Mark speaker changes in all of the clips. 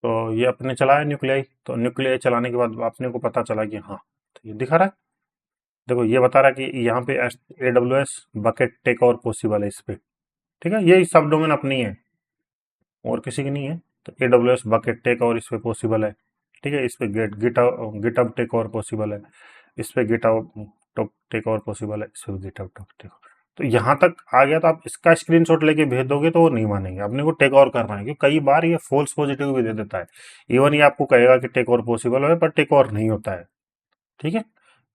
Speaker 1: तो ये अपने चलाया न्यूक्लियाई, तो न्यूक्लियाई चलाने के बाद अपने को पता चला कि हाँ, तो ये दिखा रहा है, देखो ये बता रहा है कि यहाँ पे AWS बकेट टेक और पॉसिबल है इस पे। ठीक है, ये सब डोमेन अपनी है और किसी की नहीं है। तो AWS बकेट टेक और इस पे पॉसिबल है। ठीक है, इस पे गिटहब टेक और पॉसिबल है, इस पे गिटहब टेक और पॉसिबल है, इस पे गिटहब टेक। तो यहाँ तक आ गया, तो आप इसका स्क्रीनशॉट लेके भेज दोगे तो वो नहीं मानेंगे, अपने को टेक और करना है, क्योंकि कई बार ये फॉल्स पॉजिटिव भी दे देता है। इवन ये आपको कहेगा कि टेक और पॉसिबल है, पर टेक और नहीं होता है। ठीक है,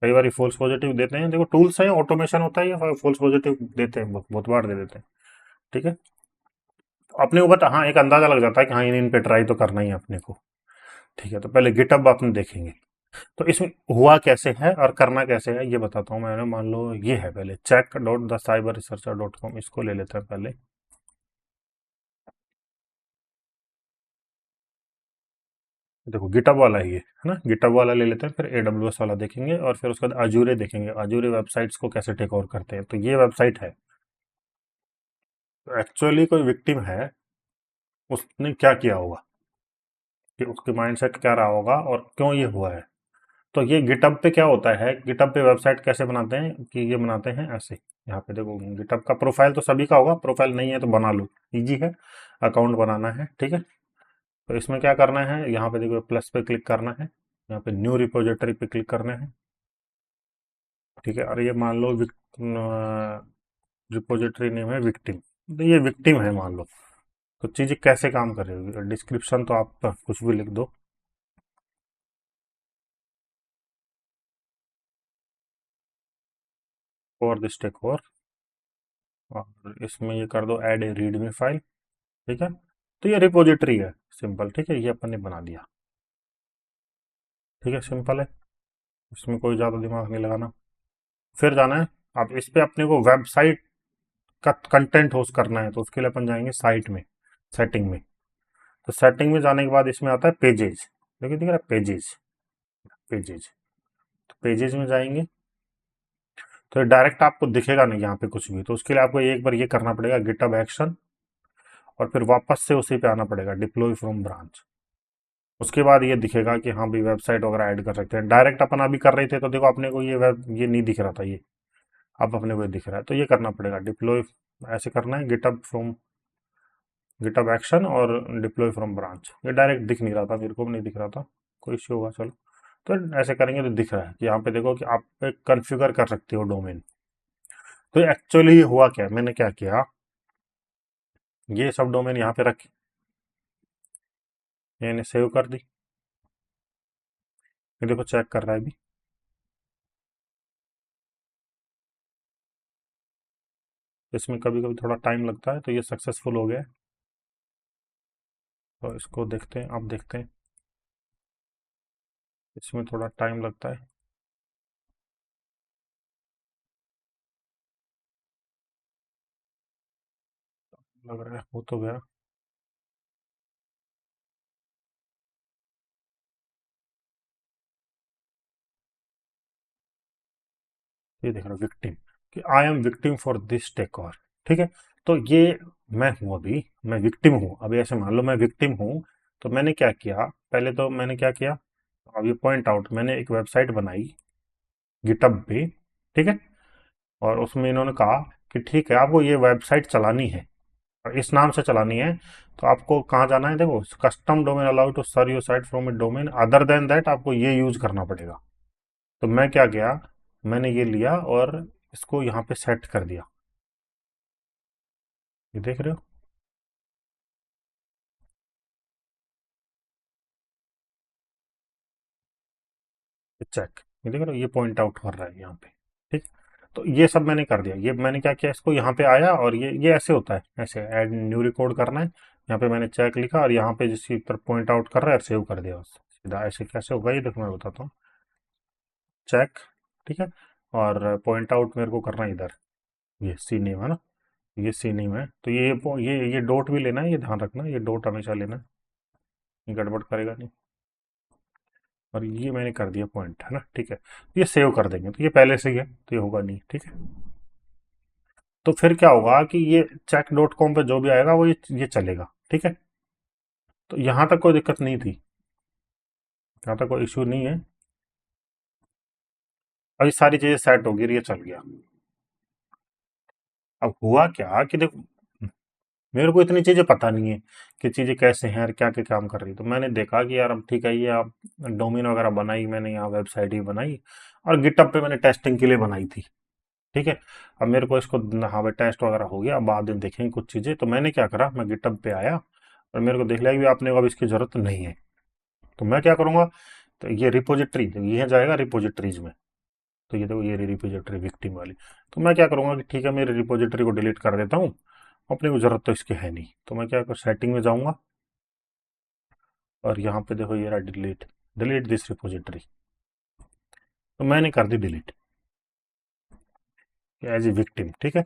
Speaker 1: कई बार ये फॉल्स पॉजिटिव देते हैं, देखो टूल्स है, ऑटोमेशन होता है, ये फॉल्स पॉजिटिव देते हैं, बहुत बार दे देते हैं। ठीक है, तो अपने को पता, हाँ, एक अंदाजा लग जाता है कि हाँ इन पे ट्राई तो करना ही है अपने को। ठीक है, तो पहले गिटहब आपने देखेंगे, तो इसमें हुआ कैसे है और करना कैसे है ये बताता हूँ मैंने। मान लो ये है, पहले check.thecyberresearcher.com, इसको ले लेते हैं पहले। देखो गिटहब वाला ही है ना, गिटहब वाला ले लेते हैं, फिर AWS वाला देखेंगे, और फिर उसके बाद अजूरे देखेंगे, अजूरे वेबसाइट्स को कैसे टेक ओवर करते हैं। तो ये वेबसाइट है, तो एक्चुअली कोई विक्टिम है, उसने क्या किया होगा, कि उसके माइंडसेट क्या रहा होगा और क्यों ये हुआ है। तो ये गिटहब पे क्या होता है, गिटहब पे वेबसाइट कैसे बनाते हैं, कि ये बनाते हैं ऐसे। यहाँ पे देखो गिटहब का प्रोफाइल तो सभी का होगा, प्रोफाइल नहीं है तो बना लो, इजी है, अकाउंट बनाना है। ठीक है, तो इसमें क्या करना है, यहाँ पे देखो प्लस पे क्लिक करना है, यहाँ पे न्यू रिपोजिटरी पे क्लिक करना है। ठीक है, और ये मान लो रिपोजिटरी नेम है विक्टिम, तो ये विक्टिम है मान लो। तो चीज़ें कैसे काम करेगी, डिस्क्रिप्शन तो आप कुछ भी लिख दो, फॉर दिस टेक ओवर, और इसमें ये कर दो ऐड ए रीडमी फाइल। ठीक है, तो ये रिपोजिटरी है, सिंपल। ठीक है, ये अपन ने बना दिया। ठीक है, सिंपल है, इसमें कोई ज़्यादा दिमाग नहीं लगाना। फिर जाना है, अब इस पे अपने को वेबसाइट का कंटेंट होस्ट करना है, तो उसके लिए अपन जाएंगे साइट में, सेटिंग में। तो सेटिंग में जाने के बाद इसमें आता है पेजेज, देखिए दिख रहा है पेजेज, पेजेज। तो पेजेज में जाएंगे, तो डायरेक्ट आपको दिखेगा नहीं यहाँ पे कुछ भी, तो उसके लिए आपको एक बार ये करना पड़ेगा, गिटहब एक्शन, और फिर वापस से उसी पे आना पड़ेगा, डिप्लॉय फ्रॉम ब्रांच। उसके बाद ये दिखेगा कि हाँ भी वेबसाइट वगैरह ऐड कर सकते हैं। डायरेक्ट अपन अभी कर रहे थे तो देखो अपने को ये नहीं दिख रहा था ये, अब अपने को दिख रहा है। तो ये करना पड़ेगा, डिप्लॉय ऐसे करना है, गिटहब एक्शन और डिप्लॉय फ्रॉम ब्रांच। ये डायरेक्ट दिख नहीं रहा था, मेरे को भी नहीं दिख रहा था, कोई इश्यू होगा चलो। तो ऐसे करेंगे तो दिख रहा है कि यहाँ पे देखो कि आप कॉन्फ़िगर कर सकते हो डोमेन। तो एक्चुअली हुआ क्या, मैंने क्या किया, ये सब डोमेन यहाँ पे रखे, मैंने सेव कर दी। ये देखो चेक कर रहा है अभी, इसमें कभी कभी थोड़ा टाइम लगता है, तो ये सक्सेसफुल हो गया है। तो इसको देखते हैं, अब देखते हैं, इसमें थोड़ा टाइम लगता है। लग रहा है हो तो गया। ये देख रहा हूँ विक्टिम, कि I am victim for this take over. ठीक है, तो ये मैं हूँ, अभी मैं विक्टिम हूँ। अभी ऐसे मान लो मैं विक्टिम हूँ, तो मैंने क्या किया, पहले तो मैंने क्या किया, अब ये पॉइंट आउट, मैंने एक वेबसाइट बनाई गिटहब पे। ठीक है, और उसमें इन्होंने कहा कि ठीक है आपको ये वेबसाइट चलानी है, और इस नाम से चलानी है, तो आपको कहाँ जाना है, देखो custom domain allow to serve your site from a domain other than that, आपको ये यूज करना पड़ेगा। तो मैं क्या किया, मैंने ये लिया और इसको यहाँ पे सेट कर दिया, ये देख रहे हो, चेक, ये देख रहे हो, ये पॉइंट आउट कर रहा है यहाँ पे। ठीक, तो ये सब मैंने कर दिया। ये मैंने क्या किया, इसको यहाँ पे आया, और ये ऐसे होता है, ऐसे ऐड न्यू रिकॉर्ड करना है, यहाँ पे मैंने चेक लिखा, और यहाँ पे जिसकी तरफ पॉइंट आउट कर रहा है सेव कर दिया बस सीधा। ऐसे कैसे होगा ये देखो मैं बताता हूँ, चेक। ठीक है, और पॉइंट आउट मेरे को करना है इधर, ये सी नेम है ना, ये सी नेम है, तो ये डॉट भी लेना है, ये ध्यान रखना, ये डॉट हमेशा लेना है, ये गड़बड़ करेगा नहीं। और ये मैंने कर दिया पॉइंट, है ना। ठीक है, ये सेव कर देंगे, तो ये पहले से ही है तो ये होगा नहीं। ठीक है, तो फिर क्या होगा कि ये check.com पे जो भी आएगा वो ये चलेगा। ठीक है, तो यहाँ तक कोई दिक्कत नहीं थी, यहाँ तक कोई इश्यू नहीं है। अभी सारी चीज़ें सेट हो गई, ये चल गया। अब हुआ क्या कि देखो, मेरे को इतनी चीज़ें पता नहीं है कि चीज़ें कैसे हैं और क्या क्या काम कर रही है। तो मैंने देखा कि यार अब ठीक है, ये आप डोमेन वगैरह बनाई, मैंने यहाँ वेबसाइट भी बनाई और गिटअप पे मैंने टेस्टिंग के लिए बनाई थी। ठीक है, अब मेरे को इसको, हाँ भाई टेस्ट वगैरह हो गया, अब बाद में देखेंगे कुछ चीज़ें। तो मैंने क्या करा, मैं गिटअप पे आया और मेरे को देख लिया कि आपने को अब इसकी ज़रूरत नहीं है। तो मैं क्या करूँगा, तो ये रिपोजिटरी, ये जाएगा रिपोजिटरीज में। तो ये देखो, ये रिपोजिटरी विक्टिम वाली। तो मैं क्या करूँगा कि ठीक है, मेरी रिपोजिटरी को डिलीट कर देता हूँ, अपने को ज़रूरत तो इसकी है नहीं। तो मैं क्या कर, सेटिंग में जाऊँगा और यहाँ पे देखो ये रहा डिलीट, डिलीट दिस रिपोजिटरी। तो मैंने कर दी डिलीट एज ए विक्टिम। ठीक है,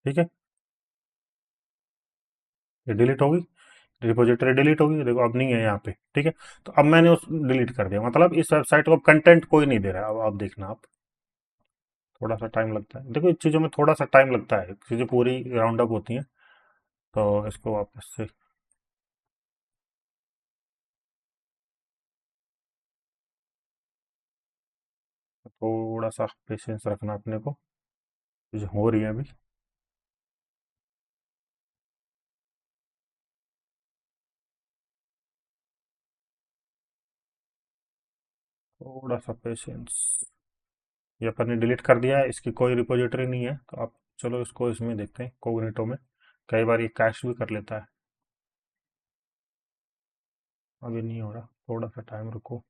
Speaker 1: ठीक है, ये डिलीट होगी, रिपोजिटरी डिलीट होगी, देखो अब नहीं है यहाँ पे। ठीक है, तो अब मैंने उस डिलीट कर दिया, मतलब इस वेबसाइट को कंटेंट कोई नहीं दे रहा है। अब आप देखना, आप थोड़ा सा टाइम लगता है, देखो इस चीज़ों में थोड़ा सा टाइम लगता है, चीज़ें पूरी राउंड अप होती हैं। तो इसको वापस से, थोड़ा सा पेशेंस रखना अपने को, चीज़ें हो रही है अभी। थोड़ा सा पेशेंस। ये अपन ने डिलीट कर दिया है, इसकी कोई रिपोजिटरी नहीं है। तो आप चलो इसको इसमें देखते हैं, कोग्निटो में। कई बार ये कैश भी कर लेता है। अभी नहीं हो रहा, थोड़ा सा टाइम रुको,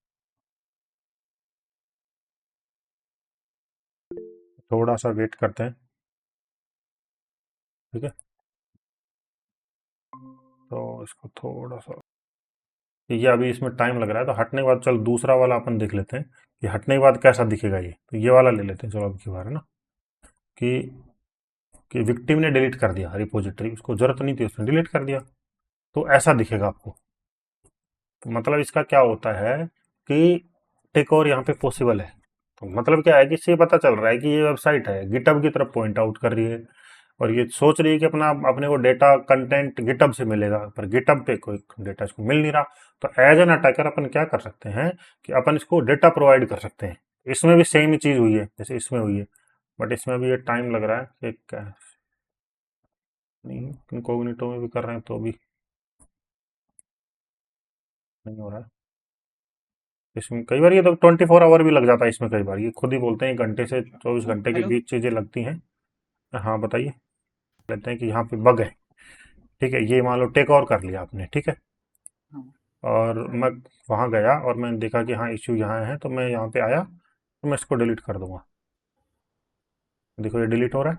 Speaker 1: थोड़ा सा वेट करते हैं। ठीक है, तो इसको थोड़ा सा, ये अभी इसमें टाइम लग रहा है। तो हटने के बाद चल दूसरा वाला अपन देख लेते हैं कि हटने के बाद कैसा दिखेगा ये। तो ये वाला ले लेते हैं चलो अब की बार, है ना, कि विक्टिम ने डिलीट कर दिया रिपोजिटरी, उसको जरूरत नहीं थी, उसने डिलीट कर दिया। तो ऐसा दिखेगा आपको। तो मतलब इसका क्या होता है कि टेक ओवर यहाँ पे पॉसिबल है। तो मतलब क्या है कि इससे पता चल रहा है कि ये वेबसाइट है गिटहब की तरफ पॉइंट आउट कर रही है और ये सोच रही है कि अपना अपने को डेटा कंटेंट गिटहब से मिलेगा, पर गिटहब पे कोई डेटा इसको मिल नहीं रहा। तो एज एन अटैकर अपन क्या कर सकते हैं कि अपन इसको डेटा प्रोवाइड कर सकते हैं। इसमें भी सेम ही चीज़ हुई है जैसे इसमें हुई है, बट इसमें भी ये टाइम लग रहा है कि क्या नहीं, इनकोग्निटो में भी कर रहे हैं तो भी नहीं हो रहा है। इसमें कई बार ये तो 24 आवर भी लग जाता है इसमें, कई बार ये खुद ही बोलते हैं 1 घंटे से 24 घंटे के
Speaker 2: हेलो।
Speaker 1: बीच चीज़ें लगती हैं। हाँ बताइए, कहते हैं कि यहाँ पे बग है। ठीक है, ये मान लो टेक ओवर कर लिया आपने, ठीक है,
Speaker 2: हाँ।
Speaker 1: और मैं वहाँ गया और मैंने देखा कि हाँ इश्यू यहाँ है, तो मैं यहाँ पे आया तो मैं इसको डिलीट कर दूंगा। देखो ये डिलीट हो रहा है।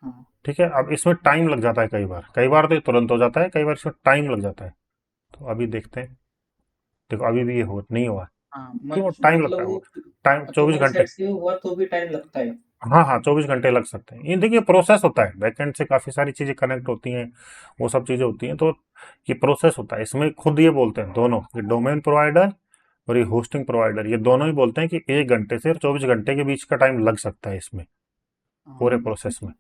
Speaker 2: हाँ।
Speaker 1: ठीक है, अब इसमें टाइम लग जाता है, कई बार तो ये तुरंत हो जाता है, कई बार इसमें टाइम लग जाता है। तो अभी देखते हैं, देखो अभी भी ये हो नहीं हुआ।
Speaker 2: हाँ,
Speaker 1: क्यों टाइम लगता
Speaker 2: मतलब
Speaker 1: है,
Speaker 2: वो
Speaker 1: वो टाइम 24 घंटे।
Speaker 2: तुम्हारी साइड से हुआ तो भी टाइम लगता है।
Speaker 1: हाँ हाँ, 24 घंटे लग सकते हैं। ये देखिए प्रोसेस होता है, बैकएंड से काफ़ी सारी चीज़ें कनेक्ट होती हैं, वो सब चीज़ें होती हैं। तो ये प्रोसेस होता है, इसमें खुद ये बोलते हैं दोनों, ये डोमेन प्रोवाइडर और ये होस्टिंग प्रोवाइडर, ये दोनों ही बोलते हैं कि 1 घंटे से 24 घंटे के बीच का टाइम लग सकता है इसमें, पूरे
Speaker 2: हाँ,
Speaker 1: प्रोसेस में।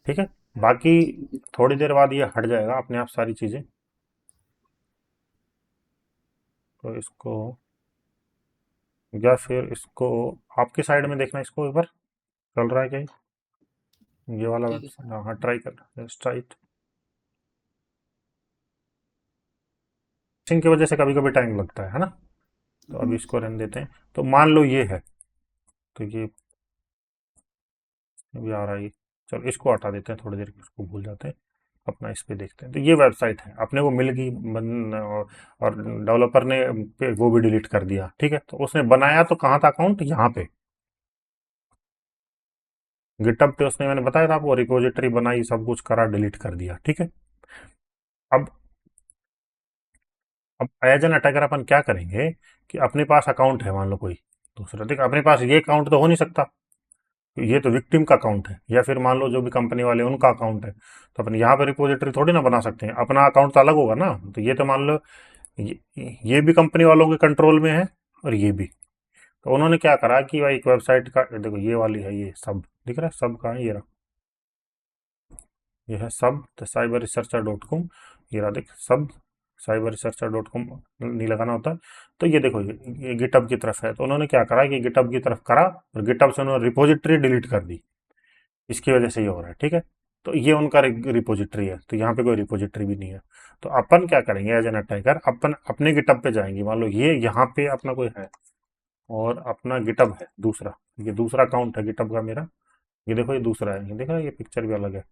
Speaker 1: ठीक है, बाकी
Speaker 2: ठीक है।
Speaker 1: थोड़ी देर बाद ये हट जाएगा अपने आप सारी चीज़ें। तो इसको, या फिर इसको आपकी साइड में देखना, इसको एक बार चल रहा है क्या ये वाला
Speaker 2: ठीक है।
Speaker 1: वेबसाइट। हाँ ट्राई कर, ट्राई। की वजह से कभी कभी टाइम लगता है ना। तो अभी इसको रहने देते हैं। तो मान लो ये है, तो ये भी आ रहा है ये। चलो इसको हटा देते हैं, थोड़ी देर इसको भूल जाते हैं, अपना इस पे देखते हैं। तो ये वेबसाइट है अपने को मिल गई और डेवलपर ने वो भी डिलीट कर दिया। ठीक है, तो उसने बनाया तो कहाँ था अकाउंट, यहाँ पे गिटहब पे उसने, मैंने बताया था आपको, रिपोजिटरी बनाई, सब कुछ करा, डिलीट कर दिया। ठीक है, अब एज एन अटैकर अपन क्या करेंगे कि अपने पास अकाउंट है, मान लो कोई दूसरा, ठीक है, अपने पास ये अकाउंट तो हो नहीं सकता, ये तो विक्टिम का अकाउंट है, या फिर मान लो जो भी कंपनी वाले हैं, उनका अकाउंट है। तो अपन यहाँ पे रिपोजिटरी थोड़ी ना बना सकते हैं, अपना अकाउंट तो अलग होगा ना। तो ये तो मान लो ये भी कंपनी वालों के कंट्रोल में है और ये भी। तो उन्होंने क्या करा कि भाई एक वेबसाइट का, देखो ये वाली है, ये सब दिख रहा है, सब कहाँ है, ये रहा, ये है सब साइबर रिसर्चर डॉट कॉम, ये रहा देख सब साइबर रिसर्चर डॉट कॉम नहीं लगाना होता। तो ये देखो ये गिटअप की तरफ है, तो उन्होंने क्या करा कि गिटअप की तरफ करा और गिटअप से उन्होंने रिपोजिटरी डिलीट कर दी, इसकी वजह से ये हो रहा है, ठीक है। तो ये उनका रिपोजिटरी है, तो यहाँ पे कोई रिपोजिटरी भी नहीं है। तो अपन क्या करेंगे एज एन अटैकर, अपन अपने गिटअप पे जाएंगे, मान लो ये यहाँ पे अपना कोई है और अपना गिटअप है दूसरा, ये दूसरा अकाउंट है गिटअप का मेरा, ये देखो ये दूसरा है, ये देखा ये पिक्चर भी अलग है।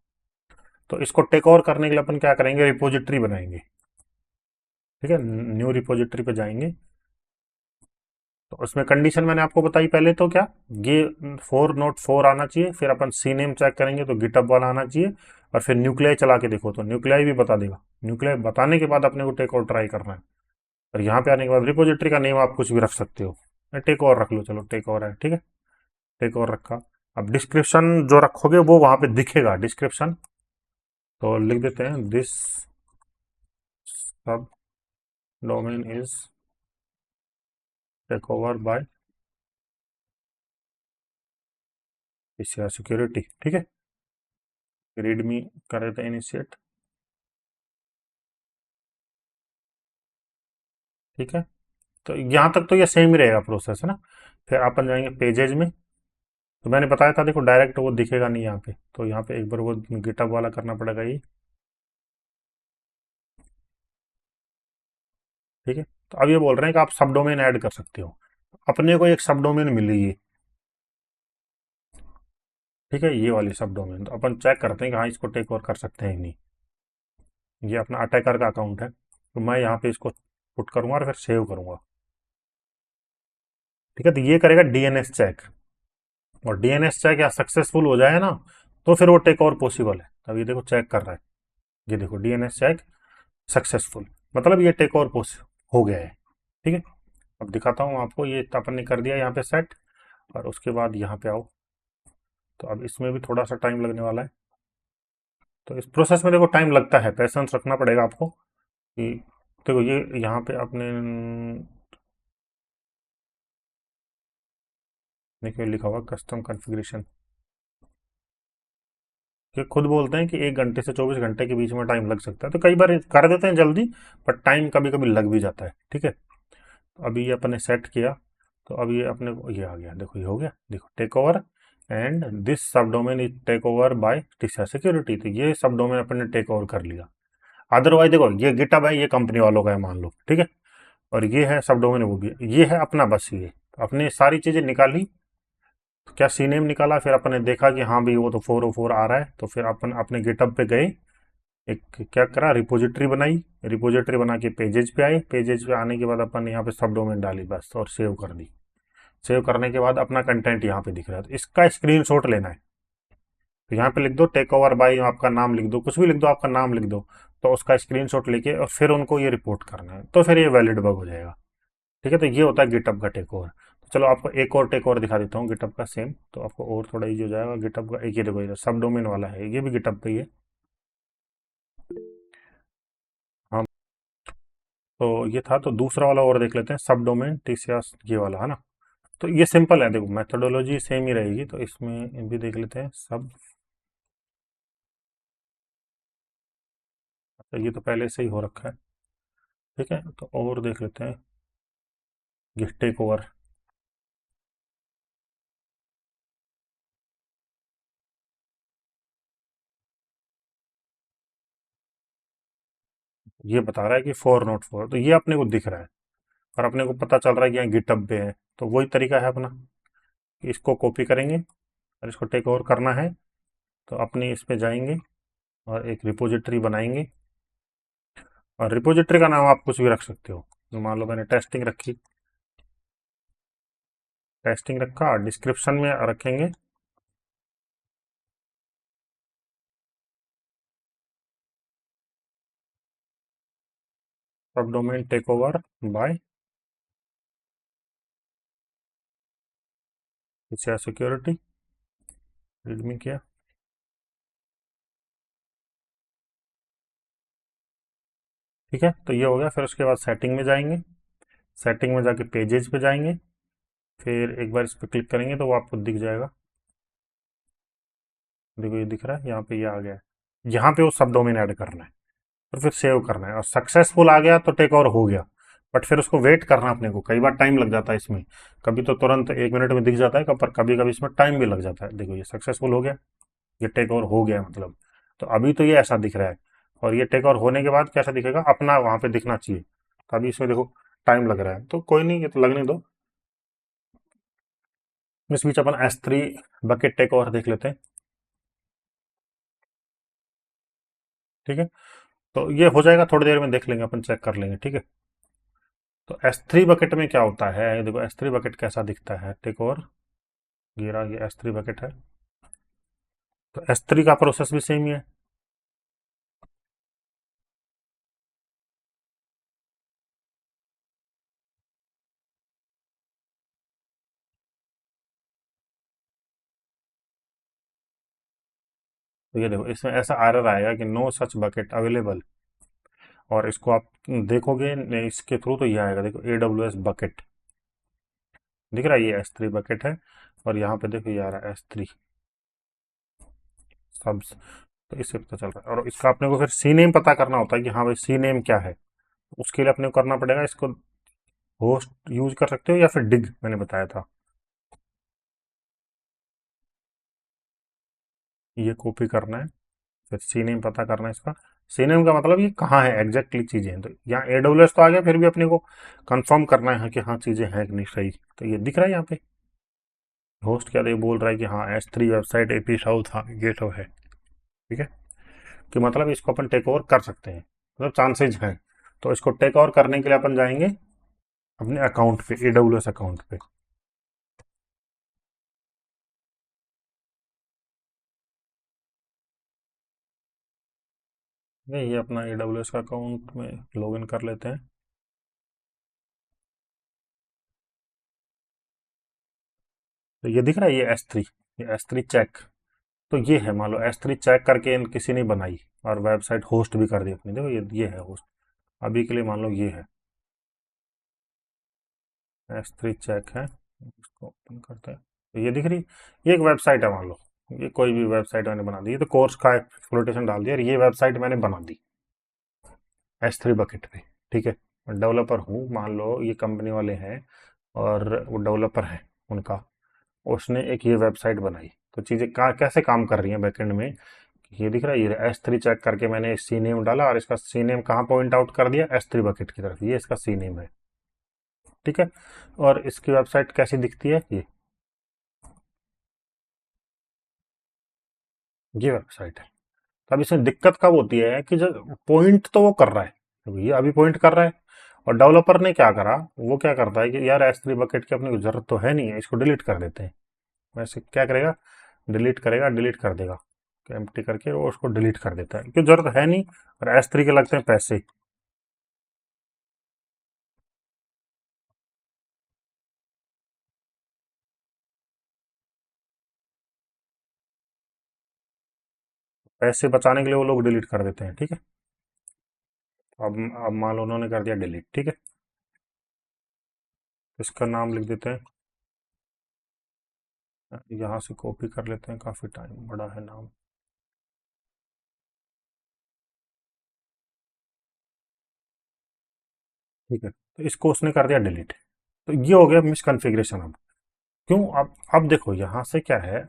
Speaker 1: तो इसको टेक ओवर करने के लिए अपन क्या करेंगे, रिपोजिटरी बनाएंगे, ठीक है, न्यू रिपोजिटरी पे जाएंगे। तो उसमें कंडीशन मैंने आपको बताई पहले, तो क्या ये 4 नोट 4 आना चाहिए, फिर अपन सी नेम चेक करेंगे तो गिटअप वाला आना चाहिए, और फिर न्यूक्लियाई चला के देखो तो न्यूक्लियाई भी बता देगा। न्यूक्लियाई बताने के बाद अपने को टेक ओवर ट्राई करना है, और यहाँ पे आने के बाद रिपोजिटरी का नेम आप कुछ भी रख सकते हो, टेक ओवर रख लो, चलो टेक ओवर है, ठीक है, टेक ओवर रखा। अब डिस्क्रिप्शन जो रखोगे वो वहां पे दिखेगा डिस्क्रिप्शन, तो लिख देते हैं दिस सब domain is take over by security, ठीक है, रीडमी कर देते हैं इनिशिएट, ठीक है। तो यहाँ तक तो ये सेम ही रहेगा प्रोसेस, है ना। फिर अपन जाएंगे पेजेज में, तो मैंने बताया था देखो डायरेक्ट वो दिखेगा नहीं यहाँ पे, तो यहाँ पे एक बार वो गिटअप वाला करना पड़ेगा ये, ठीक है। तो अब ये बोल रहे हैं कि आप सब डोमेन ऐड कर सकते हो, अपने को एक सब डोमेन मिली है, ठीक है, ये वाली सब डोमेन, तो अपन चेक करते हैं कि हाँ इसको टेक ओवर कर सकते हैं कि नहीं। ये अपना अटैकर का अकाउंट है, तो मैं यहाँ पे इसको पुट करूंगा और फिर सेव करूंगा, ठीक है। तो ये करेगा डीएनएस चेक, और डीएनएस चेक या सक्सेसफुल हो जाए ना, तो फिर वो टेक ओवर पॉसिबल है। अब ये देखो चेक कर रहा है, ये देखो डीएनएस चेक सक्सेसफुल, मतलब ये टेक ओवर हो गया है, ठीक है। अब दिखाता हूँ आपको, ये अपन ने कर दिया यहाँ पे सेट, और उसके बाद यहाँ पे आओ, तो अब इसमें भी थोड़ा सा टाइम लगने वाला है। तो इस प्रोसेस में देखो टाइम लगता है, पेशेंस रखना पड़ेगा आपको कि देखो ये यहाँ पे आपने देखिए लिखा हुआ कस्टम कॉन्फ़िगरेशन, ये खुद बोलते हैं कि 1 घंटे से 24 घंटे के बीच में टाइम लग सकता है, तो कई बार कर देते हैं जल्दी, पर टाइम कभी कभी लग भी जाता है, ठीक है। तो अभी ये अपने सेट किया, तो अब ये अपने को ये आ गया, देखो ये हो गया, देखो टेक ओवर एंड दिस सब domain is take over by TCR security, तो ये सब डोमेन अपने टेक ओवर कर लिया। अदरवाइज देखो ये गिटहब है, ये कंपनी वालों का है मान लो, ठीक है, और ये है सब डोमेन, वो भी ये है अपना, बस ये अपने सारी चीजें निकाली। तो क्या सी नेम निकाला, फिर अपन ने देखा कि हाँ भाई वो तो 404 आ रहा है, तो फिर अपन अपने गिटहब पे गए, एक क्या करा रिपोजिटरी बनाई, रिपोजिटरी बना के पेजेज पे आए, पेजेज पे आने के बाद अपन ने यहाँ पे सब डोमेन डाली बस, और सेव कर दी। सेव करने के बाद अपना कंटेंट यहाँ पे दिख रहा है, तो इसका स्क्रीनशॉट लेना है। तो यहाँ पे लिख दो टेक ओवर बाई, आपका नाम लिख दो, कुछ भी लिख दो, आपका नाम लिख दो, तो उसका स्क्रीनशॉट लेके और फिर उनको ये रिपोर्ट करना है, तो फिर ये वैलिड बग हो जाएगा, ठीक है। तो ये होता है गिटअप का टेक ओवर। तो चलो आपको एक और टेक ओवर दिखा देता हूँ गिटअप का सेम, तो आपको और थोड़ा इजी हो जाएगा। गिटअप का एक ये देखो, ये सब डोमेन वाला है, ये भी गिटअप पे ही है। हाँ, तो ये था, तो दूसरा वाला और देख लेते हैं, सब डोमेन टीसीएस ये वाला, है ना। तो ये सिंपल है, देखो मेथोडोलॉजी सेम ही रहेगी, तो इसमें भी देख लेते हैं सब। तो ये तो पहले से ही हो रखा है, ठीक है, तो और देख लेते हैं ये टेक ओवर। ये बता रहा है कि 4 नोट 4, तो ये अपने को दिख रहा है, और अपने को पता चल रहा है कि यहाँ गिटहब पे है, तो वही तरीका है अपना, इसको कॉपी करेंगे और इसको टेक ओवर करना है। तो अपने इस पे जाएंगे और एक रिपोजिटरी बनाएंगे, और रिपोजिटरी का नाम आप कुछ भी रख सकते हो, तो मान लो मैंने टेस्टिंग रखी, टेस्टिंग रखा, डिस्क्रिप्शन में रखेंगे sub domain take over by security, readme किया, ठीक है। तो ये हो गया, फिर उसके बाद सेटिंग में जाएंगे, सेटिंग में जाके पेजेस पे जाएंगे, फिर एक बार इस पर क्लिक करेंगे तो वो आपको दिख जाएगा। देखो ये दिख रहा है, यहाँ पे ये आ गया है। यहाँ पे वो सब डोमेन ऐड करना है और फिर सेव करना है, और सक्सेसफुल आ गया तो टेक ओवर हो गया। बट फिर उसको वेट करना अपने को, कई बार टाइम लग जाता है इसमें। कभी तो तुरंत 1 मिनट में दिख जाता है, पर कभी कभी इसमें टाइम भी लग जाता है। देखो ये सक्सेसफुल हो गया, ये टेक ओवर हो गया मतलब। तो अभी तो ये ऐसा दिख रहा है, और ये टेक ओवर होने के बाद कैसा दिखेगा अपना वहां पे दिखना चाहिए। तो अभी इसमें देखो टाइम लग रहा है, तो कोई नहीं, ये तो लगने दो। इस बीच अपन S3 बकेट टेक ओवर देख लेते हैं। ठीक है, तो ये हो जाएगा, थोड़ी देर में देख लेंगे अपन, चेक कर लेंगे। ठीक है, तो S3 बकेट में क्या होता है, देखो S3 बकेट कैसा दिखता है। टेक ओवर गिरा, ये S3 बकेट है। तो S3 का प्रोसेस भी सेम ही है। तो ये देखो इसमें ऐसा एरर आएगा कि नो सच बकेट अवेलेबल, और इसको आप देखोगे इसके थ्रू तो ये आएगा। देखो AWS बकेट दिख रहा है, ये S3 बकेट है, और यहाँ पे देखो ये आ रहा है S3 सब्स। तो इससे पता चल रहा है, और इसका अपने को फिर सी नेम पता करना होता है कि हाँ भाई सी नेम क्या है। उसके लिए अपने को करना पड़ेगा, इसको होस्ट यूज कर सकते हो या फिर डिग, मैंने बताया था। ये कॉपी करना है, फिर सी नेम पता करना है इसका। सी नेम का मतलब ये कहाँ है एग्जैक्टली चीजें हैं। तो यहाँ AWS तो आ गया, फिर भी अपने को कंफर्म करना है कि हाँ चीजें हैं कि नहीं सही। तो ये दिख रहा है यहाँ पे होस्ट क्या, ये बोल रहा है कि हाँ S3 वेबसाइट AP साउथ, हाँ ये सब है। ठीक है, कि मतलब इसको अपन टेक ओवर कर सकते हैं, मतलब चांसेज हैं। तो इसको टेक ओवर करने के लिए अपन जाएंगे अपने अकाउंट पे, AWS अकाउंट पे। नहीं, ये अपना AWS का अकाउंट में लॉगिन कर लेते हैं। तो ये दिख रहा है, ये S3, ये S3 चेक। तो ये है, मान लो S3 चेक करके किसी ने बनाई और वेबसाइट होस्ट भी कर दी अपनी। देखो ये है होस्ट। अभी के लिए मान लो ये है S3 चेक है, इसको ओपन करते हैं। तो ये दिख रही, ये एक वेबसाइट है मान लो, ये कोई भी वेबसाइट मैंने बना दी। ये तो कोर्स का एक्सप्लोटेशन डाल दिया, और ये वेबसाइट मैंने बना दी S3 बकेट पे। ठीक है, डेवलपर हूँ मान लो, ये कंपनी वाले हैं और वो डेवलपर हैं उनका, उसने एक ये वेबसाइट बनाई। तो चीज़ें कैसे काम कर रही हैं बैकएंड में, ये दिख रहा है, ये S3 चेक करके मैंने सी नेम डाला, और इसका सी नेम कहाँ पॉइंट आउट कर दिया, S3 बकेट की तरफ, ये इसका सी नेम है। ठीक है, और इसकी वेबसाइट कैसी दिखती है, ये वेबसाइट है। तो अब इसमें दिक्कत कब होती है कि जब पॉइंट तो वो कर रहा है, तो ये अभी पॉइंट कर रहा है, और डेवलपर ने क्या करा, वो क्या करता है कि यार S3 बकेट की अपनी जरूरत तो है नहीं है, इसको डिलीट कर देते हैं। वैसे क्या करेगा, डिलीट करेगा, डिलीट कर देगा, एम्प्टी करके वो उसको डिलीट कर देता है क्योंकि जरूरत है नहीं। और S3 के लगते हैं पैसे। पैसे बचाने के लिए वो लोग डिलीट कर देते हैं। ठीक है, अब मान लो उन्होंने कर दिया डिलीट। ठीक है, इसका नाम लिख देते हैं, यहाँ से कॉपी कर लेते हैं, काफी टाइम बड़ा है नाम। ठीक है, तो इसको उसने कर दिया डिलीट। तो ये हो गया मिसकॉन्फ़िगरेशन। अब क्यों, अब देखो यहाँ से क्या है,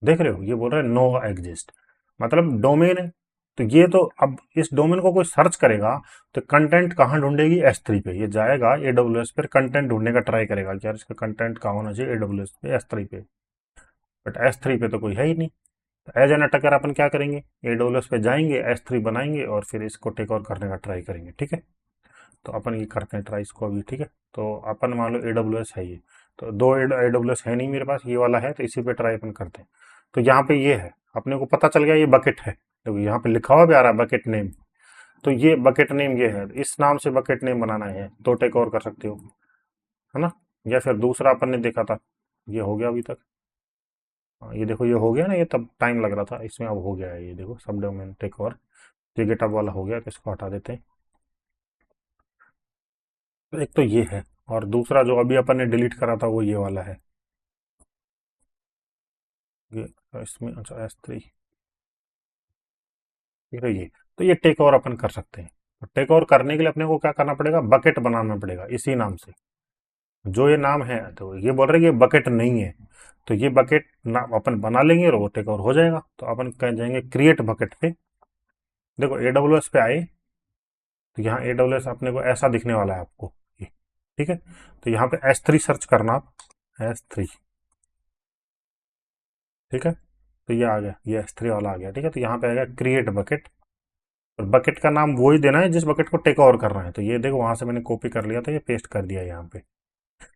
Speaker 1: देख रहे हो ये बोल रहा है नो एग्जिस्ट, मतलब डोमेन है। तो ये तो अब इस डोमेन को कोई सर्च करेगा तो कंटेंट कहाँ ढूंढेगी, S3 पे। ये जाएगा AWS पर कंटेंट ढूंढने का ट्राई करेगा कि यार इसका कंटेंट कहाँ होना चाहिए, AWS पे, S3 पे। बट S3 पे तो कोई है ही नहीं। तो एज एन अटैकर अपन क्या करेंगे, AWS पे जाएंगे, S3 बनाएंगे और फिर इसको टेक ओवर करने का ट्राई करेंगे। ठीक है, तो अपन ये करते हैं ट्राई इसको अभी। ठीक है, तो अपन मान लो AWS है ये, तो दो AWS है नहीं मेरे पास, ये वाला है, तो इसी पे ट्राई अपन करते हैं। तो यहाँ पे ये है, अपने को पता चल गया ये बकेट है। देखो यहाँ पे लिखा हुआ भी आ रहा है बकेट नेम। तो ये बकेट नेम ये है, इस नाम से बकेट नेम बनाना है तो टेक ओवर कर सकते हो, है ना। या फिर दूसरा अपन ने देखा था, ये हो गया अभी तक। हाँ, ये देखो ये हो गया ना, ये तब टाइम लग रहा था, इसमें अब हो गया है। ये देखो सब डोमेन टेक ओवर, ये गेटअप वाला हो गया, तो इसको हटा देते हैं। तो एक तो ये है, और दूसरा जो अभी अपन ने डिलीट करा था वो ये वाला है, ये इसमें अच्छा S3, ठीक है। ये तो ये टेक ओवर अपन कर सकते हैं। तो टेक ओवर करने के लिए अपने को क्या करना पड़ेगा, बकेट बनाना पड़ेगा इसी नाम से, जो ये नाम है। तो ये बोल रहे कि ये बकेट नहीं है, तो ये बकेट नाम अपन बना लेंगे और वो टेक ओवर हो जाएगा। तो अपन कह जाएंगे क्रिएट बकेट पे। देखो AWS पे आए तो यहाँ AWS अपने को ऐसा दिखने वाला है आपको ये, ठीक है। तो यहाँ पे S3 सर्च करना आप, S3, ठीक है। तो ये आ गया, ये S3 वाला आ गया, ठीक है। तो यहाँ पे आएगा क्रिएट बकेट, और बकेट का नाम वही देना है जिस बकेट को टेक ओवर करना है। तो ये देखो वहां से मैंने कॉपी कर लिया था, ये पेस्ट कर दिया यहाँ पे,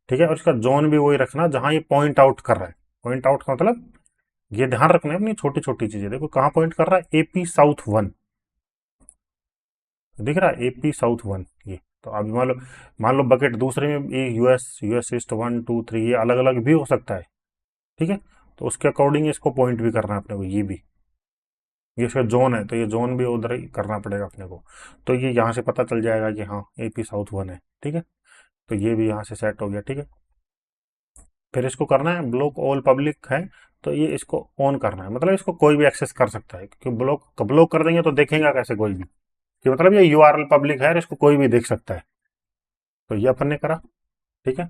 Speaker 1: ठीक है। और इसका जोन भी वही रखना जहां ये पॉइंट आउट कर रहा है। पॉइंट आउट का मतलब ये ध्यान रखना है अपनी छोटी छोटी चीजें। देखो कहाँ पॉइंट कर रहा है, AP साउथ 1, दिख रहा है AP साउथ 1 ये। तो अभी मान लो बकेट दूसरे में ये US ईस्ट 1 2 3 ये अलग अलग भी हो सकता है, ठीक है। तो उसके अकॉर्डिंग इसको पॉइंट भी करना है अपने को, ये भी, ये इसका जोन है तो ये जोन भी उधर ही करना पड़ेगा अपने को। तो ये यहाँ से पता चल जाएगा कि हाँ AP साउथ 1 है, ठीक है। तो ये भी यहाँ से सेट हो गया, ठीक है। फिर इसको करना है ब्लॉक ऑल पब्लिक है, तो ये इसको ऑन करना है, मतलब इसको कोई भी एक्सेस कर सकता है, क्योंकि ब्लॉक कर देंगे तो देखेगा कैसे कोई भी, कि मतलब ये URL पब्लिक है और इसको कोई भी देख सकता है। तो ये अपन ने करा, ठीक है।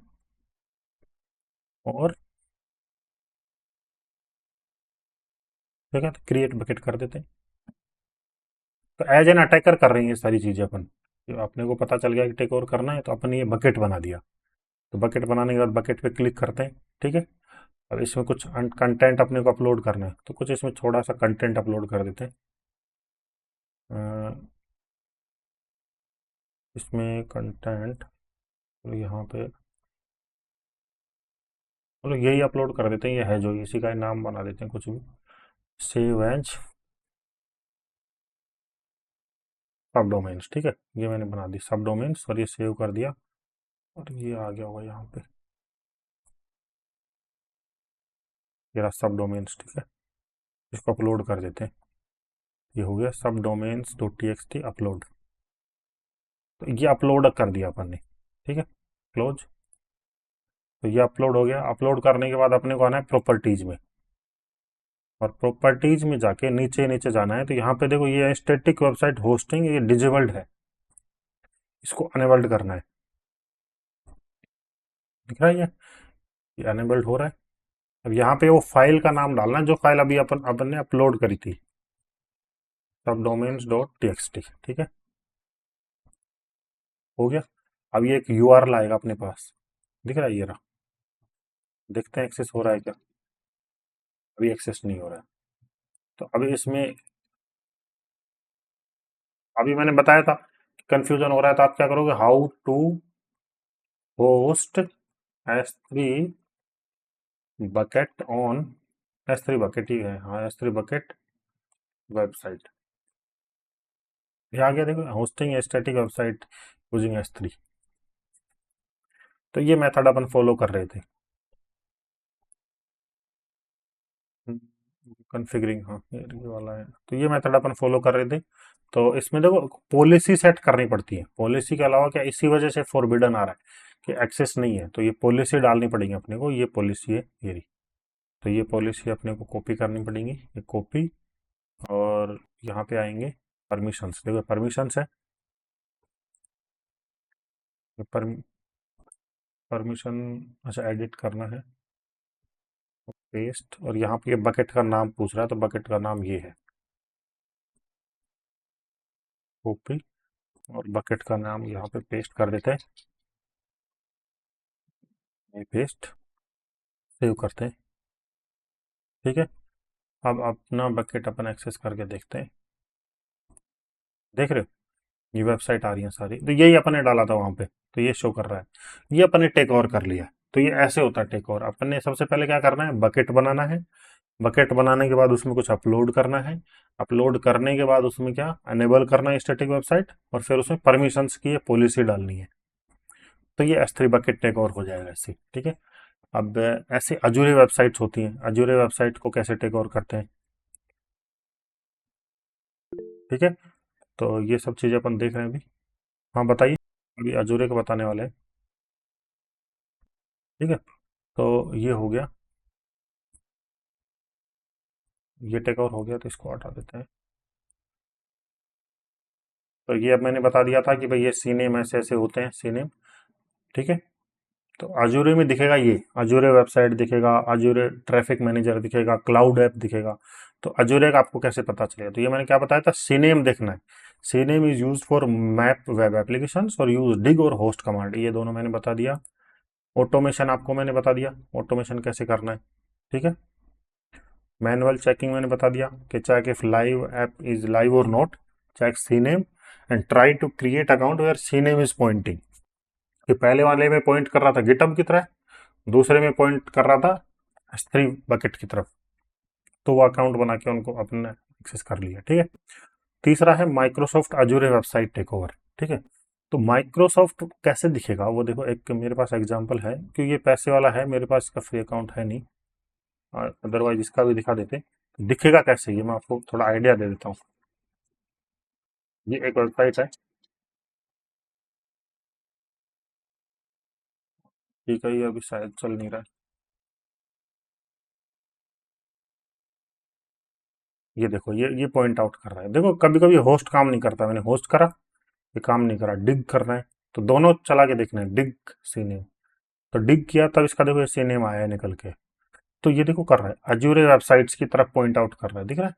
Speaker 1: और ठीक है, तो क्रिएट बकेट कर देते हैं। तो एज एन अटैकर कर रही है ये सारी चीजें अपन, तो अपने को पता चल गया कि टेक ओवर करना है, तो अपन ने ये बकेट बना दिया। तो बकेट बनाने के बाद बकेट पे क्लिक करते हैं, ठीक है। अब इसमें कुछ कंटेंट अपने को अपलोड करना है, तो कुछ इसमें थोड़ा सा कंटेंट अपलोड कर देते हैं। इसमें कंटेंट तो यहाँ पे मतलब यही अपलोड कर देते हैं, ये है जो, इसी का ही नाम बना देते हैं कुछ भी, सेव एज सब डोमेन्स, ठीक है। ये मैंने बना दी सब डोमेन्स और ये सेव कर दिया, और ये आ गया होगा यहाँ पे, ये रहा सब डोमेन्स, ठीक है। इसको अपलोड कर देते हैं, ये हो गया सब डोमेन्स .txt अपलोड। तो ये अपलोड कर दिया अपन ने, ठीक है। क्लोज। तो ये अपलोड हो गया। अपलोड करने के बाद अपने को आना है प्रॉपर्टीज में, और प्रॉपर्टीज में जाके नीचे नीचे जाना है। तो यहाँ पे देखो ये स्टैटिक वेबसाइट होस्टिंग, ये डिजेबल्ड है, इसको अनेबल्ड करना है, दिख रहा है ये अनेबल्ड हो रहा है। अब यहाँ पे वो फाइल का नाम डालना है जो फाइल अभी अपन ने अपलोड करी थी, सब डोमेन्स .txt, ठीक है। हो गया। अब ये एक URL आएगा अपने पास, दिख रहा है ये रहा। देखते हैं एक्सेस हो रहा है क्या, अभी एक्सेस नहीं हो रहा है। तो अभी इसमें, अभी मैंने बताया था कंफ्यूजन हो रहा है, तो आप क्या करोगे, how to host S3 bucket on, S3 bucket ही है, हाँ S3 बकेट वेबसाइट, ये आ गया। देखो hosting static website using S3। तो ये मेथड अपन फॉलो कर रहे थे, कॉन्फ़िगरिंग, हाँ ये वाला है। तो ये मेथड अपन फॉलो कर रहे थे। तो इसमें देखो पॉलिसी सेट करनी पड़ती है, पॉलिसी के अलावा क्या इसी वजह से फॉरबिडन आ रहा है कि एक्सेस नहीं है, तो ये पॉलिसी डालनी पड़ेगी अपने को। ये पॉलिसी है ये रही। तो ये पॉलिसी अपने को कॉपी करनी पड़ेगी, ये कॉपी, और यहाँ पे आएंगे परमिशंस, देखो परमिशंस है, परमिशन, अच्छा एडिट करना है, पेस्ट, और यहाँ पे ये बकेट का नाम पूछ रहा है, तो बकेट का नाम ये है, कॉपी, और बकेट का नाम यहाँ पे पेस्ट कर देते हैं, ये पेस्ट, सेव करते हैं, ठीक है। अब अपना बकेट अपन एक्सेस करके देखते हैं, देख रहे हो ये वेबसाइट आ रही है सारी, तो यही अपन ने डाला था वहां पे, तो ये शो कर रहा है, ये अपन ने टेक ओवर कर लिया। तो ये ऐसे होता है टेक ओवर। अपन ने सबसे पहले क्या करना है, बकेट बनाना है, बकेट बनाने के बाद उसमें कुछ अपलोड करना है, अपलोड करने के बाद उसमें क्या अनेबल करना है स्टैटिक वेबसाइट, और फिर उसमें परमिशंस की पॉलिसी डालनी है। तो ये S3 बकेट टेक ओवर हो जाएगा ऐसे, ठीक है। अब ऐसे अजूरे वेबसाइट्स होती हैं, अजूरे वेबसाइट को कैसे टेक ओवर करते हैं, ठीक है। तो ये सब चीज़ें अपन देख रहे हैं अभी। हाँ बताइए, अभी अजूरे को बताने वाले हैं। ठीक है, तो ये हो गया, ये टेक ओवर हो गया, तो इसको हटा देते हैं। तो ये अब मैंने बता दिया था कि भाई ये सी नेम ऐसे ऐसे होते हैं, सी नेम। ठीक है, तो अजूरे में दिखेगा, ये अजूरे वेबसाइट दिखेगा, अजूरे ट्रैफिक मैनेजर दिखेगा, क्लाउड ऐप दिखेगा। तो अजूरे का आपको कैसे पता चलेगा? तो ये मैंने क्या बताया था, सीनेम देखना है। CNAME is use for map web application और यूज डिग और होस्ट कमांड, ये दोनों मैंने बता दिया। ऑटोमेशन आपको मैंने बता दिया, ऑटोमेशन कैसे करना है। ठीक है, मैनुअल चेकिंग मैंने बता दिया कि check if live app is live और not, check CNAME and try to create account where CNAME is pointing. कि पहले वाले में पॉइंट कर रहा था गिटअप की तरह, दूसरे में पॉइंट कर रहा था S3 बकेट की तरफ, तो वो अकाउंट बना के उनको अपने एक्सेस कर लिया। ठीक है, तीसरा है Microsoft Azure website take over. ठीक है, तो माइक्रोसॉफ्ट कैसे दिखेगा वो देखो, एक मेरे पास एग्जांपल है, क्योंकि ये पैसे वाला है, मेरे पास इसका फ्री अकाउंट है नहीं, अदरवाइज इसका भी दिखा देते। दिखेगा कैसे ये मैं आपको थोड़ा आइडिया दे देता हूँ। ये एक वेबसाइट है, ठीक है, ये अभी शायद चल नहीं रहा है। ये देखो, ये पॉइंट आउट कर रहा है, देखो कभी कभी होस्ट काम नहीं करता, मैंने होस्ट करा, ये काम नहीं करा, डिग करना है, तो दोनों चला के देखना है, डिग सी नेम, तो डिग किया तब इसका देखो सी नेम आया है निकल के। तो ये देखो कर रहा है, अजूरे वेबसाइट्स की तरफ पॉइंट आउट कर रहा है, दिख रहा है,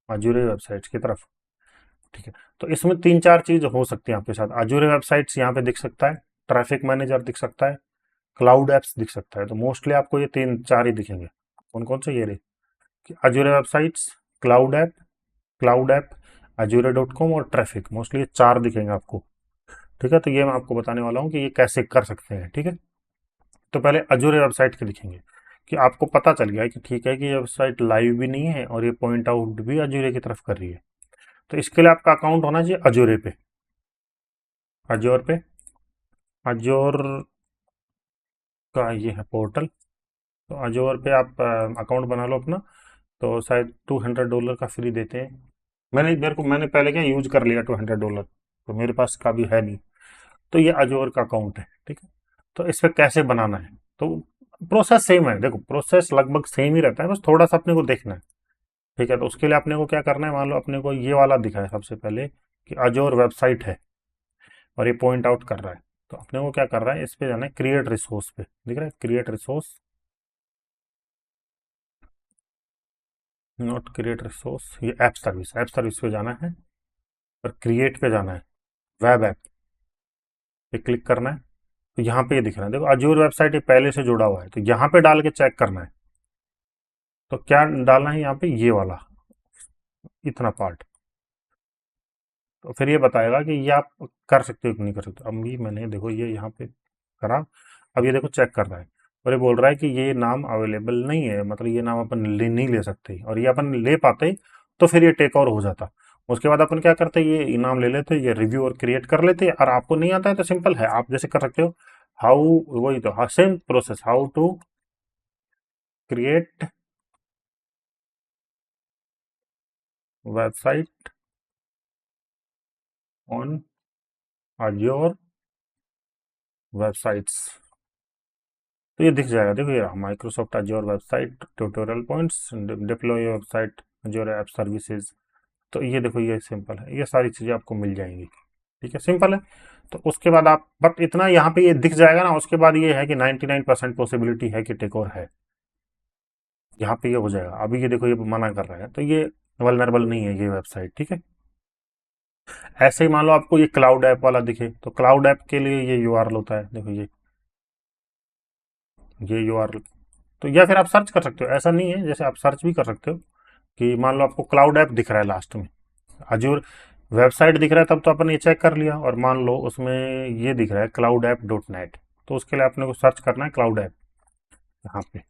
Speaker 1: अजूरे वेबसाइट्स की तरफ। ठीक है, तो इसमें तीन चार चीज हो सकती है आपके साथ, अजूरे वेबसाइट्स यहाँ पे दिख सकता है, ट्रैफिक मैनेजर दिख सकता है, क्लाउड एप्स दिख सकता है। तो मोस्टली आपको ये तीन चार ही दिखेंगे। कौन कौन से? ये रहे कि अजूरे वेबसाइट्स, क्लाउड ऐप, azure.com और ट्रैफिक, मोस्टली ये चार दिखेंगे आपको। ठीक है, तो ये मैं आपको बताने वाला हूँ कि ये कैसे कर सकते हैं। ठीक है, तो पहले अजूरे वेबसाइट के दिखेंगे, कि आपको पता चल गया है कि ठीक है कि ये वेबसाइट लाइव भी नहीं है और ये पॉइंट आउट भी अजूरे की तरफ कर रही है। तो इसके लिए आपका अकाउंट होना चाहिए अजूरे पे, अजोर पे, अजोर का ये है पोर्टल। तो अजोर पे आप अकाउंट बना लो अपना, तो शायद $200 का फ्री देते हैं। मैंने पहले क्या यूज कर लिया $200, तो मेरे पास का भी है नहीं। तो ये अजोर का अकाउंट है। ठीक है, तो इस पर कैसे बनाना है, तो प्रोसेस सेम है, देखो प्रोसेस लगभग सेम ही रहता है, बस थोड़ा सा अपने को देखना है। ठीक है, तो उसके लिए अपने को क्या करना है, मान लो अपने को ये वाला दिखा है सबसे पहले कि अजोर वेबसाइट है और ये पॉइंट आउट कर रहा है, तो अपने को क्या कर रहा है, इस पे जाना है क्रिएट रिसोर्स पे, दिख रहा है create resource, not create resource, ये ऐप सर्विस पे जाना है और क्रिएट पे जाना है, वेब ऐप पे क्लिक करना है। तो यहाँ पे ये दिख रहा है, देखो अजूर वेबसाइट ये पहले से जुड़ा हुआ है, तो यहाँ पे डाल के चेक करना है। तो क्या डालना है यहाँ पे, ये वाला इतना पार्ट, तो फिर ये बताएगा कि ये आप कर सकते हो कि नहीं कर सकते। अब भी मैंने देखो ये यहाँ पे करा, अब ये देखो चेक कर रहा है और ये बोल रहा है कि ये नाम अवेलेबल नहीं है, मतलब ये नाम अपन नहीं ले सकते, और ये अपन ले पाते तो फिर ये टेक ओवर हो जाता। उसके बाद अपन क्या करते, ये इनाम ले लेते, ये रिव्यू और क्रिएट कर लेते। और आपको नहीं आता है तो सिंपल है, आप जैसे कर सकते हो, हाउ, वही तो same process, how to create website on Azure websites, तो ये दिख जाएगा, देखो ये Microsoft Azure website tutorial points, deploy website Azure app services. तो ये देखो ये सिंपल है, ये सारी चीज़ें आपको मिल जाएंगी। ठीक है, सिंपल है। तो उसके बाद आप बट इतना यहाँ पे ये दिख जाएगा ना, उसके बाद ये है कि 99% पॉसिबिलिटी है कि टेक ओवर है, यहाँ पे ये हो जाएगा। अभी ये देखो ये मना कर रहा है, तो ये वल्नरेबल नहीं है ये वेबसाइट। ठीक है, ऐसे ही मान लो आपको ये क्लाउड ऐप वाला दिखे, तो क्लाउड ऐप के लिए ये यूआरएल होता है, देखो ये यूआरएल। तो या फिर आप सर्च कर सकते हो, ऐसा नहीं है, जैसे आप सर्च भी कर सकते हो कि मान लो आपको क्लाउड ऐप दिख रहा है लास्ट में, अजूर वेबसाइट दिख रहा है, तब तो अपन ये चेक कर लिया, और मान लो उसमें ये दिख रहा है cloudApp.net, तो उसके लिए अपने को सर्च करना है क्लाउड ऐप यहाँ पे।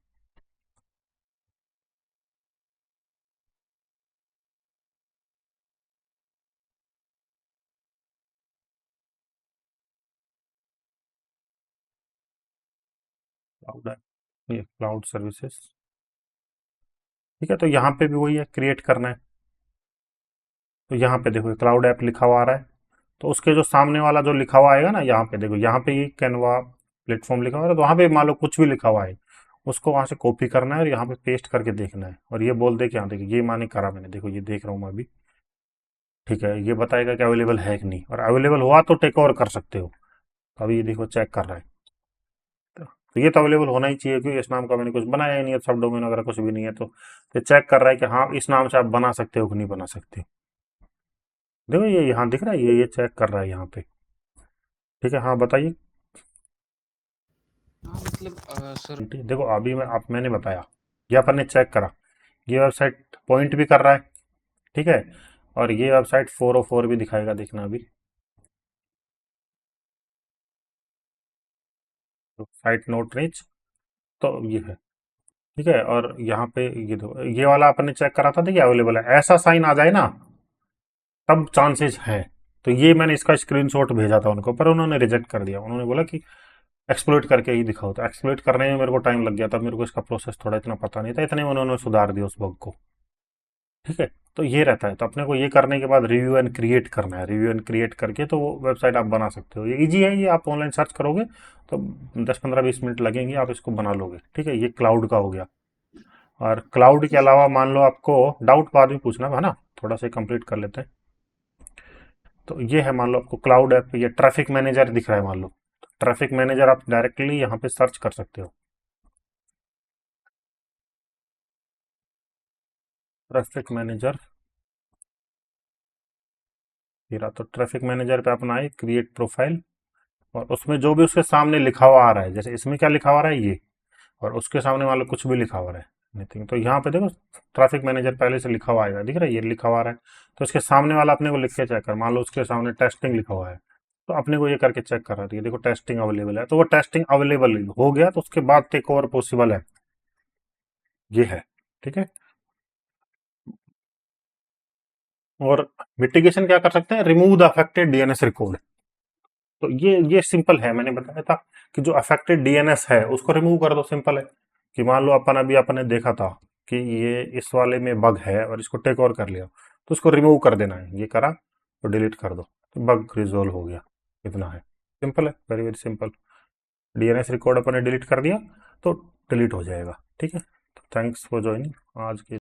Speaker 1: क्लाउड ऐप, ये क्लाउड सर्विसेज। ठीक है, तो यहाँ पे भी वही है, क्रिएट करना है। तो यहाँ पे देखो क्लाउड ऐप लिखा हुआ आ रहा है, तो उसके जो सामने वाला जो लिखा हुआ आएगा ना, यहाँ पे देखो, यहाँ पे ये कैनवा प्लेटफॉर्म लिखा हुआ है, तो वहाँ पे मान लो कुछ भी लिखा हुआ है, उसको वहाँ से कॉपी करना है और यहाँ पे पेस्ट करके देखना है, और ये बोल दे कि हाँ देखिए ये माने करा मैंने, देखो ये देख रहा हूँ मैं अभी। ठीक है, ये बताएगा कि अवेलेबल है कि नहीं, और अवेलेबल हुआ तो टेक ओवर कर सकते हो। तो अभी ये देखो चेक कर रहा है, तो ये तो अवेलेबल होना ही चाहिए, क्योंकि इस नाम का मैंने कुछ बनाया ही नहीं है, सब डोमेन वगैरह कुछ भी नहीं है, तो ये चेक कर रहा है कि हाँ इस नाम से आप बना सकते हो कि नहीं बना सकते। देखो ये यहाँ दिख रहा है, ये चेक कर रहा है यहाँ पे। ठीक है, हाँ बताइए।
Speaker 3: हाँ मतलब सर।
Speaker 1: देखो अभी मैंने बताया, ये अपन ने चेक करा, ये वेबसाइट पॉइंट भी कर रहा है। ठीक है, और ये वेबसाइट 404 भी दिखाएगा, देखना अभी। तो साइट नोट रीच, तो ये है। ठीक है, और यहाँ पे ये दो, ये वाला अपन ने चेक करा था, देखिए अवेलेबल है, ऐसा साइन आ जाए ना तब चांसेस है। तो ये मैंने इसका स्क्रीनशॉट भेजा था उनको, पर उन्होंने रिजेक्ट कर दिया, उन्होंने बोला कि एक्सप्लोइट करके ही दिखाओ। तो एक्सप्लोइट करने में मेरे को टाइम लग गया था, मेरे को इसका प्रोसेस थोड़ा इतना पता नहीं था, इतने में उन्होंने सुधार दिया उस बग को। ठीक है, तो ये रहता है, तो अपने को ये करने के बाद रिव्यू एंड क्रिएट करना है, रिव्यू एंड क्रिएट करके तो वो वेबसाइट आप बना सकते हो। ये इजी है, ये आप ऑनलाइन सर्च करोगे तो 10-15-20 मिनट लगेंगे, आप इसको बना लोगे। ठीक है, ये क्लाउड का हो गया। और क्लाउड के अलावा मान लो आपको डाउट बाद में पूछना है ना, थोड़ा सा कंप्लीट कर लेते हैं। तो ये है, मान लो आपको क्लाउड ऐप, ये ट्रैफिक मैनेजर दिख रहा है मान लो, तो ट्रैफिक मैनेजर आप डायरेक्टली यहाँ पे सर्च कर सकते हो, ट्रैफिक मैनेजर। ये रहा, तो ट्रैफिक मैनेजर पे अपना आए क्रिएट प्रोफाइल, और उसमें जो भी उसके सामने लिखा हुआ आ रहा है, जैसे इसमें क्या लिखा हुआ आ रहा है ये, और उसके सामने मान लो कुछ भी लिखा हुआ है एनीथिंग, तो यहाँ पे देखो ट्रैफिक मैनेजर पहले से लिखा हुआ आएगा, दिख रहा है ये लिखा हुआ आ रहा है। तो इसके सामने वाला अपने को लिख के चेक कर, मान लो उसके सामने टेस्टिंग लिखा हुआ है, तो अपने को ये करके चेक कर रहा है, देखो टेस्टिंग अवेलेबल है, तो वो टेस्टिंग अवेलेबल हो गया, तो उसके बाद टेक ओवर पॉसिबल है, ये है। ठीक है, और मिटिगेशन क्या कर सकते हैं, remove the affected DNS record. तो ये सिंपल है, मैंने बताया था कि जो अफेक्टेड डीएनएस है उसको रिमूव कर दो, सिंपल है। कि मान लो अपन अभी अपने देखा था कि ये इस वाले में बग है और इसको टेक ओवर कर लिया, तो उसको रिमूव कर देना है, ये करा तो डिलीट कर दो, तो बग रिजोल्व हो गया। इतना है, सिंपल है, very very simple. DNS record अपन ने डिलीट कर दिया तो डिलीट हो जाएगा। ठीक है, तो थैंक्स फॉर ज्वाइनिंग आज के